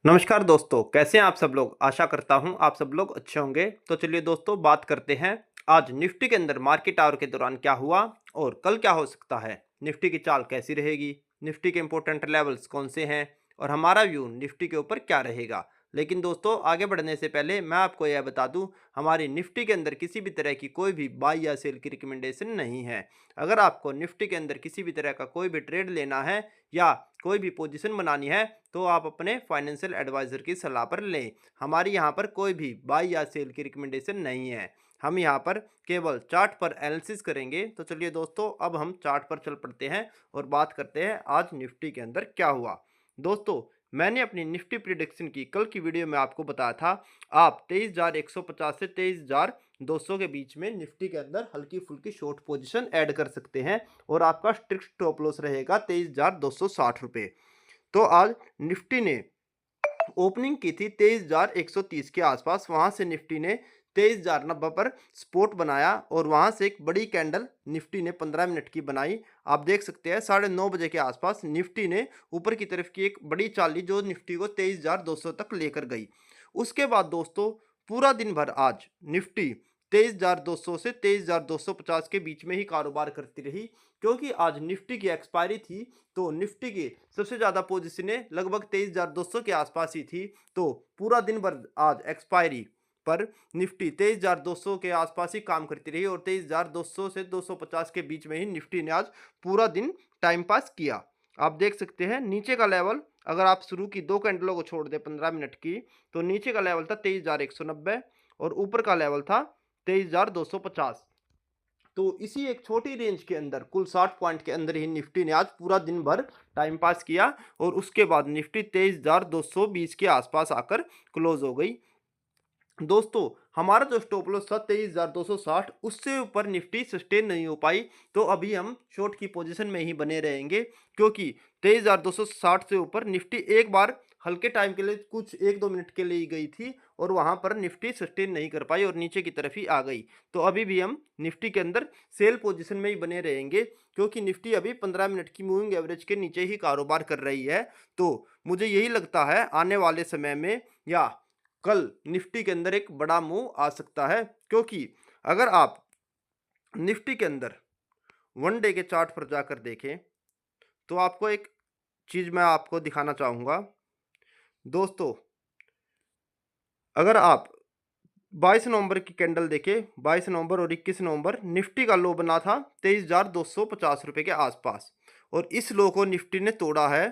नमस्कार दोस्तों, कैसे हैं आप सब लोग। आशा करता हूं आप सब लोग अच्छे होंगे। तो चलिए दोस्तों, बात करते हैं आज निफ्टी के अंदर मार्केट आवर के दौरान क्या हुआ और कल क्या हो सकता है। निफ्टी की चाल कैसी रहेगी, निफ्टी के इंपॉर्टेंट लेवल्स कौन से हैं और हमारा व्यू निफ्टी के ऊपर क्या रहेगा। लेकिन दोस्तों, आगे बढ़ने से पहले मैं आपको यह बता दूं, हमारी निफ्टी के अंदर किसी भी तरह की कोई भी बाई या सेल की रिकमेंडेशन नहीं है। अगर आपको निफ्टी के अंदर किसी भी तरह का कोई भी ट्रेड लेना है या कोई भी पोजीशन बनानी है तो आप अपने फाइनेंशियल एडवाइजर की सलाह पर लें। हमारी यहाँ पर कोई भी बाई या सेल की रिकमेंडेशन नहीं है। हम यहाँ पर केवल चार्ट पर एनालिसिस करेंगे। तो चलिए दोस्तों, अब हम चार्ट पर चल पड़ते हैं और बात करते हैं आज निफ्टी के अंदर क्या हुआ। दोस्तों, मैंने अपनी निफ्टी प्रिडिक्शन की कल की वीडियो में आपको बताया था, आप 23,150 से 23,200 के बीच में निफ्टी के अंदर हल्की फुल्की शॉर्ट पोजीशन ऐड कर सकते हैं और आपका स्ट्रिक्ट स्टॉप लॉस रहेगा 23,260 रुपये। तो आज निफ्टी ने ओपनिंग की थी 23,130 के आसपास। वहां से निफ्टी ने 23,090 पर सपोर्ट बनाया और वहां से एक बड़ी कैंडल निफ्टी ने 15 मिनट की बनाई। आप देख सकते हैं 9:30 बजे के आसपास निफ्टी ने ऊपर की तरफ की एक बड़ी चाली जो निफ्टी को 23,200 तक लेकर गई। उसके बाद दोस्तों, पूरा दिन भर आज निफ्टी 23,200 से 23,250 के बीच में ही कारोबार करती रही, क्योंकि आज निफ्टी की एक्सपायरी थी। तो निफ्टी की सबसे ज़्यादा पोजीशनें लगभग 23,200 के आसपास ही थी। तो पूरा दिन भर आज एक्सपायरी पर निफ्टी 23,200 के आसपास ही काम करती रही और 23,200 से 250 के बीच में ही निफ्टी ने आज पूरा दिन टाइम पास किया। आप देख सकते हैं नीचे का लेवल, अगर आप शुरू की दो कैंडलों को छोड़ दें 15 मिनट की, तो नीचे का लेवल था 23,190 और ऊपर का लेवल था 23,250। तो इसी एक छोटी रेंज के अंदर कुल 60 पॉइंट के अंदर ही निफ्टी ने आज पूरा दिन भर टाइम पास किया और उसके बाद निफ्टी 23,220 के आसपास आकर क्लोज हो गई। दोस्तों, हमारा जो स्टॉप लॉस था 23,260, उससे ऊपर निफ्टी सस्टेन नहीं हो पाई। तो अभी हम शॉर्ट की पोजीशन में ही बने रहेंगे, क्योंकि 23,260 से ऊपर निफ्टी एक बार हल्के टाइम के लिए कुछ 1-2 मिनट के लिए गई थी और वहां पर निफ्टी सस्टेन नहीं कर पाई और नीचे की तरफ ही आ गई। तो अभी भी हम निफ्टी के अंदर सेल पोजीशन में ही बने रहेंगे, क्योंकि निफ्टी अभी 15 मिनट की मूविंग एवरेज के नीचे ही कारोबार कर रही है। तो मुझे यही लगता है आने वाले समय में या कल निफ्टी के अंदर एक बड़ा मूव आ सकता है, क्योंकि अगर आप निफ्टी के अंदर वन डे के चार्ट पर जाकर देखें तो आपको एक चीज मैं आपको दिखाना चाहूंगा। दोस्तों, अगर आप 22 नवंबर की कैंडल देखें, 22 नवंबर और 21 नवंबर निफ्टी का लो बना था 23,250 रुपए के आसपास और इस लो को निफ्टी ने तोड़ा है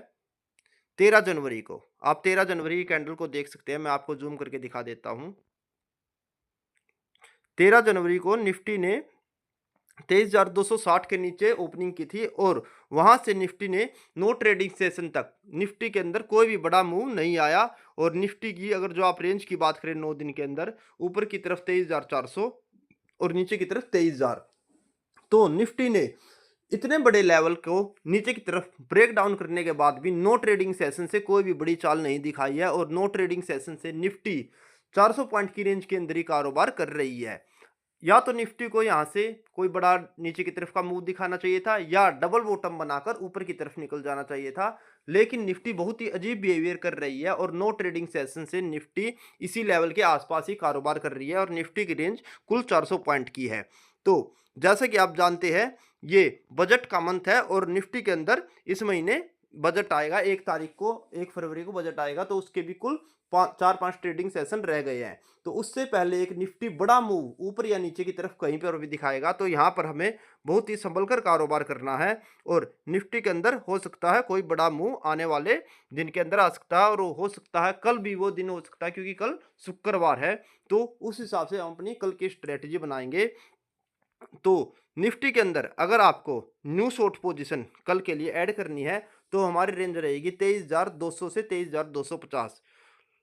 13 जनवरी को। आप 13 जनवरी की कैंडल को देख सकते हैं, मैं आपको जूम करके दिखा देता हूं। 13 जनवरी को निफ्टी ने 23,260 के नीचे ओपनिंग की थी और वहां से निफ्टी ने नो ट्रेडिंग सेशन तक निफ्टी के अंदर कोई भी बड़ा मूव नहीं आया और निफ्टी की अगर जो आप रेंज की बात करें 9 दिन के अंदर, ऊपर की तरफ 23,400 और नीचे की तरफ 23,000। तो निफ्टी ने इतने बड़े लेवल को नीचे की तरफ ब्रेक डाउन करने के बाद भी नो ट्रेडिंग सेशन से कोई भी बड़ी चाल नहीं दिखाई है और नो ट्रेडिंग सेशन से निफ्टी 400 पॉइंट की रेंज के अंदर ही कारोबार कर रही है। या तो निफ्टी को यहां से कोई बड़ा नीचे की तरफ का मूव दिखाना चाहिए था या डबल बॉटम बनाकर ऊपर की तरफ निकल जाना चाहिए था, लेकिन निफ्टी बहुत ही अजीब बिहेवियर कर रही है और नो ट्रेडिंग सेशन से निफ्टी इसी लेवल के आसपास ही कारोबार कर रही है और निफ्टी की रेंज कुल 400 पॉइंट की है। तो जैसा कि आप जानते हैं, ये बजट का मंथ है और निफ्टी के अंदर इस महीने बजट आएगा, 1 तारीख को 1 फरवरी को बजट आएगा। तो उसके भी कुल 4-5 ट्रेडिंग सेशन रह गए हैं। तो उससे पहले एक निफ्टी बड़ा मूव ऊपर या नीचे की तरफ कहीं पर भी दिखाएगा, तो यहाँ पर हमें बहुत ही संभल कर कारोबार करना है और निफ्टी के अंदर हो सकता है कोई बड़ा मूव आने वाले दिन के अंदर आ सकता है और हो सकता है कल भी वो दिन हो सकता है, क्योंकि कल शुक्रवार है। तो उस हिसाब से हम अपनी कल की स्ट्रेटेजी बनाएंगे। तो निफ्टी के अंदर अगर आपको न्यू शॉर्ट पोजीशन कल के लिए ऐड करनी है तो हमारी रेंज रहेगी 23,200 से 23,250।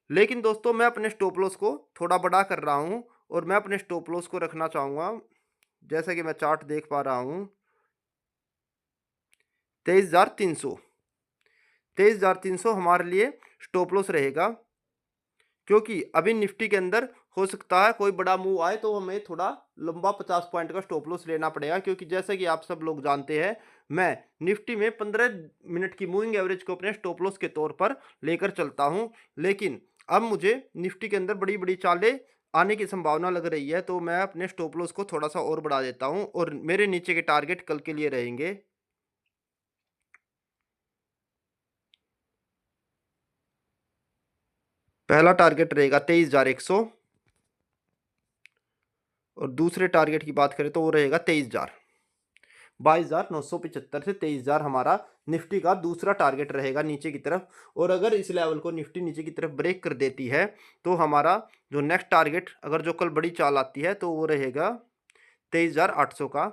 लेकिन दोस्तों, मैं अपने स्टॉप लॉस को थोड़ा बड़ा कर रहा हूं और मैं अपने स्टॉप लॉस को रखना चाहूंगा, जैसा कि मैं चार्ट देख पा रहा हूं, 23,300। 23,300 हमारे लिए स्टॉप लॉस रहेगा, क्योंकि अभी निफ्टी के अंदर हो सकता है कोई बड़ा मूव आए तो हमें थोड़ा लंबा 50 पॉइंट का स्टॉप लॉस लेना पड़ेगा, क्योंकि जैसा कि आप सब लोग जानते हैं मैं निफ्टी में 15 मिनट की मूविंग एवरेज को अपने स्टॉप लॉस के तौर पर लेकर चलता हूं। लेकिन अब मुझे निफ्टी के अंदर बड़ी बड़ी चालें आने की संभावना लग रही है, तो मैं अपने स्टॉप लॉस को थोड़ा सा और बढ़ा देता हूं और मेरे नीचे के टारगेट कल के लिए रहेंगे। पहला टारगेट रहेगा 23,100 और दूसरे टारगेट की बात करें तो वो रहेगा 23,000। 22,975 से 23,000 हमारा निफ्टी का दूसरा टारगेट रहेगा नीचे की तरफ। और अगर इस लेवल को निफ्टी नीचे की तरफ ब्रेक कर देती है तो हमारा जो नेक्स्ट टारगेट, अगर जो कल बड़ी चाल आती है, तो वो रहेगा 23,800 का।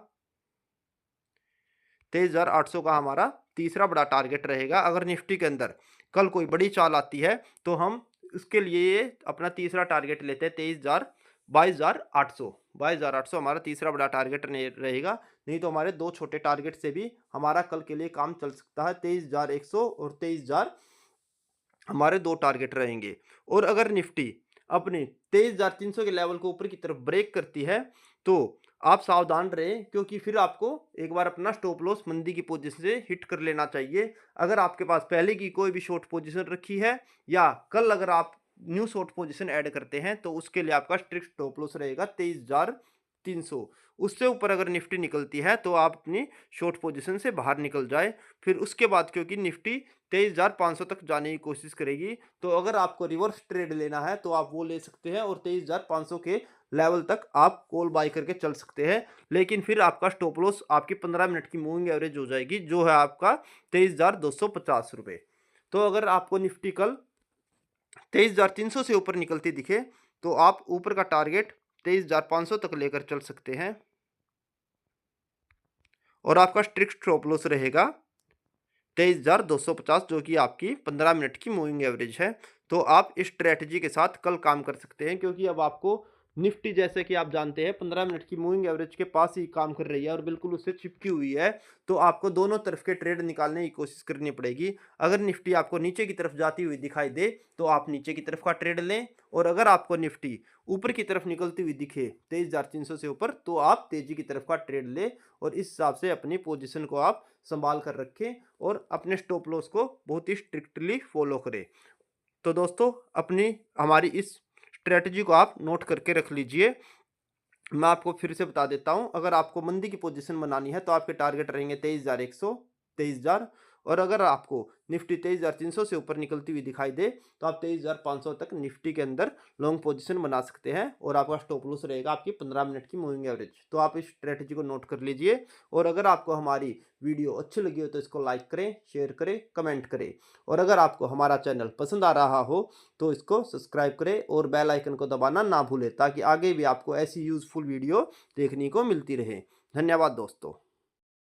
23,800 का हमारा तीसरा बड़ा टारगेट रहेगा। अगर निफ्टी के अंदर कल कोई बड़ी चाल आती है तो हम उसके लिए अपना तीसरा टारगेट लेते हैं 22,800। 22,800 हमारा तीसरा बड़ा टारगेट रहेगा। नहीं तो हमारे दो छोटे टारगेट से भी हमारा कल के लिए काम चल सकता है। 23,100 और 23,000 हमारे दो टारगेट रहेंगे। और अगर निफ्टी अपने 23,300 के लेवल को ऊपर की तरफ ब्रेक करती है तो आप सावधान रहें, क्योंकि फिर आपको एक बार अपना स्टॉप लॉस मंदी की पोजीशन से हिट कर लेना चाहिए। अगर आपके पास पहले की कोई भी शॉर्ट पोजीशन रखी है या कल अगर आप न्यू शॉर्ट पोजीशन ऐड करते हैं तो उसके लिए आपका स्ट्रिक्ट स्टॉप लॉस रहेगा 23,300। उससे ऊपर अगर निफ्टी निकलती है तो आप अपनी शॉर्ट पोजीशन से बाहर निकल जाए। फिर उसके बाद क्योंकि निफ्टी 23,500 तक जाने की कोशिश करेगी, तो अगर आपको रिवर्स ट्रेड लेना है तो आप वो ले सकते हैं और 23,500 के लेवल तक आप कॉल बाय करके चल सकते हैं। लेकिन फिर आपका स्टॉप लॉस आपकी 15 मिनट की मूविंग एवरेज हो जाएगी, जो है आपका 23,250 रुपये। तो अगर आपको निफ्टी कल 23,300 से ऊपर निकलती दिखे तो आप ऊपर का टारगेट 23,500 तक लेकर चल सकते हैं और आपका स्ट्रिक्ट स्टॉप लॉस रहेगा 23,250, जो कि आपकी 15 मिनट की मूविंग एवरेज है। तो आप इस स्ट्रेटजी के साथ कल काम कर सकते हैं, क्योंकि अब आपको निफ्टी, जैसे कि आप जानते हैं, 15 मिनट की मूविंग एवरेज के पास ही काम कर रही है और बिल्कुल उससे चिपकी हुई है। तो आपको दोनों तरफ के ट्रेड निकालने की कोशिश करनी पड़ेगी। अगर निफ्टी आपको नीचे की तरफ जाती हुई दिखाई दे तो आप नीचे की तरफ का ट्रेड लें, और अगर आपको निफ्टी ऊपर की तरफ निकलती हुई दिखे 23,300 से ऊपर तो आप तेजी की तरफ का ट्रेड लें और इस हिसाब से अपनी पोजीशन को आप संभाल कर रखें और अपने स्टॉप लॉस को बहुत ही स्ट्रिक्टली फॉलो करें। तो दोस्तों, अपनी हमारी इस स्ट्रेटजी को आप नोट करके रख लीजिए। मैं आपको फिर से बता देता हूं, अगर आपको मंदी की पोजीशन बनानी है तो आपके टारगेट रहेंगे 23,100, 23,000। और अगर आपको निफ्टी 23,300 से ऊपर निकलती हुई दिखाई दे तो आप 23,500 तक निफ्टी के अंदर लॉन्ग पोजीशन बना सकते हैं और आपका स्टॉप लॉस रहेगा आपकी 15 मिनट की मूविंग एवरेज। तो आप इस स्ट्रेटजी को नोट कर लीजिए। और अगर आपको हमारी वीडियो अच्छी लगी हो तो इसको लाइक करें, शेयर करें, कमेंट करें। और अगर आपको हमारा चैनल पसंद आ रहा हो तो इसको सब्सक्राइब करें और बेल आइकन को दबाना ना भूलें, ताकि आगे भी आपको ऐसी यूजफुल वीडियो देखने को मिलती रहे। धन्यवाद दोस्तों।